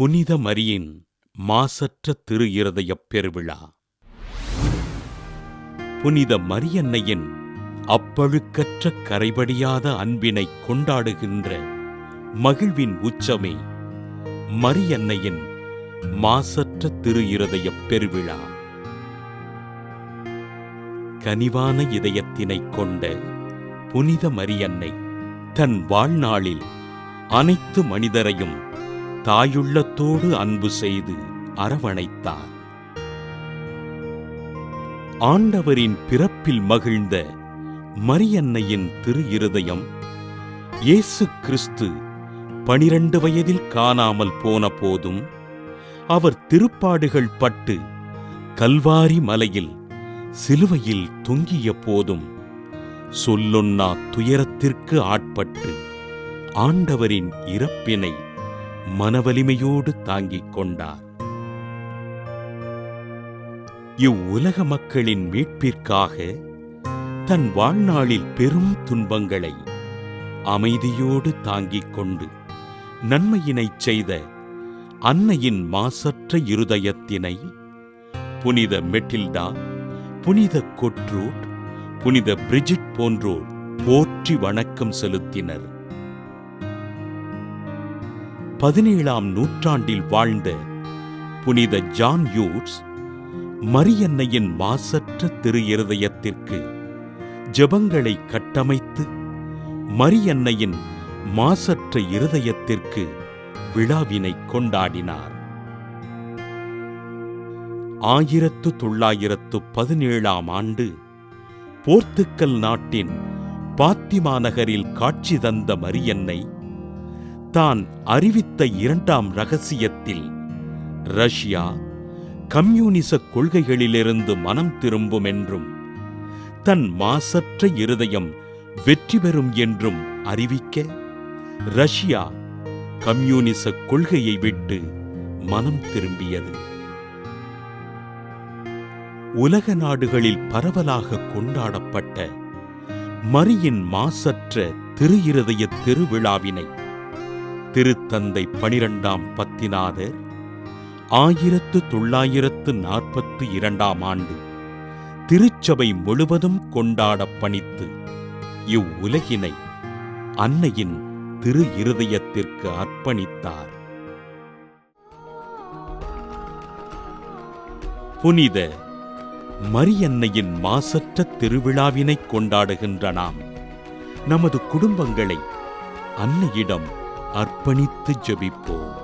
புனித மரியின் மாசற்ற திரு இருதயப் பெருவிழா. புனித மரியன்னையின் அப்பழுக்கற்ற கரைபடியாத அன்பினை கொண்டாடுகின்ற மகிழ்வின் உச்சமே மரியன்னையின் மாசற்ற திரு இருதயப் பெருவிழா. கனிவான இதயத்தினை கொண்ட புனித மரியன்னை தன் வாழ்நாளில் அனைத்து மனிதரையும் தாயுள்ளத்தோடு அன்பு செய்து அரவணைத்தார். ஆண்டவரின் பிறப்பில் மகிழ்ந்த மரியன்னையின் திரு இருதயம் இயேசு கிறிஸ்து 12 வயதில் காணாமல் போன போதும், அவர் திருப்பாடுகள் பட்டு கல்வாரி மலையில் சிலுவையில் தொங்கிய போதும் சொல்லொன்னா துயரத்திற்கு ஆட்பட்டு ஆண்டவரின் இறப்பினை மனவலிமையோடு தாங்கிக் கொண்டார். இவ்வுலக மக்களின் மீட்பிற்காக தன் வாழ்நாளில் பெரும் துன்பங்களை அமைதியோடு தாங்கிக் கொண்டு நன்மையினைச் செய்த அன்னையின் மாசற்ற இருதயத்தினை புனித மெட்டில்டா, புனித கொட்ரூட், புனித பிரிஜிட் போன்றோர் போற்றி வணக்கம் செலுத்தினர். 17ஆம் நூற்றாண்டில் வாழ்ந்த புனித ஜான் யூட்ஸ் மரியன்னையின் மாசற்ற திரு இருதயத்திற்கு ஜெபங்களை கட்டமைத்து மரியன்னையின் மாசற்ற இருதயத்திற்கு விழாவினை கொண்டாடினார். 1917ஆம் ஆண்டு போர்த்துக்கல் நாட்டின் பாத்திமா நகரில் காட்சி தந்த மரியன்னை தான் அறிவித்த 2ஆம் இரகசியத்தில் ரஷ்யா கம்யூனிச கொள்கைகளிலிருந்து மனம் திரும்பும் என்றும் தன் மாசற்ற இருதயம் வெற்றி பெறும் என்றும் அறிவிக்க ரஷ்யா கம்யூனிச கொள்கையை விட்டு மனம் திரும்பியது. உலக நாடுகளில் பரவலாக கொண்டாடப்பட்ட மரியின் மாசற்ற திரு இருதய திருவிழாவினை திருத்தந்தை 12ஆம் பத்திநாதர் 1942ஆம் ஆண்டு திருச்சபை முழுவதும் கொண்டாடப் பணித்து இவ்வுலகினை அன்னையின் திரு இருதயத்திற்கு அர்ப்பணித்தார். புனித மரியன்னையின் மாசற்ற திருவிழாவினை கொண்டாடுகின்ற நாம் நமது குடும்பங்களை அன்னையிடம் அர்ப்பணித்து ஜெபிப்போம்.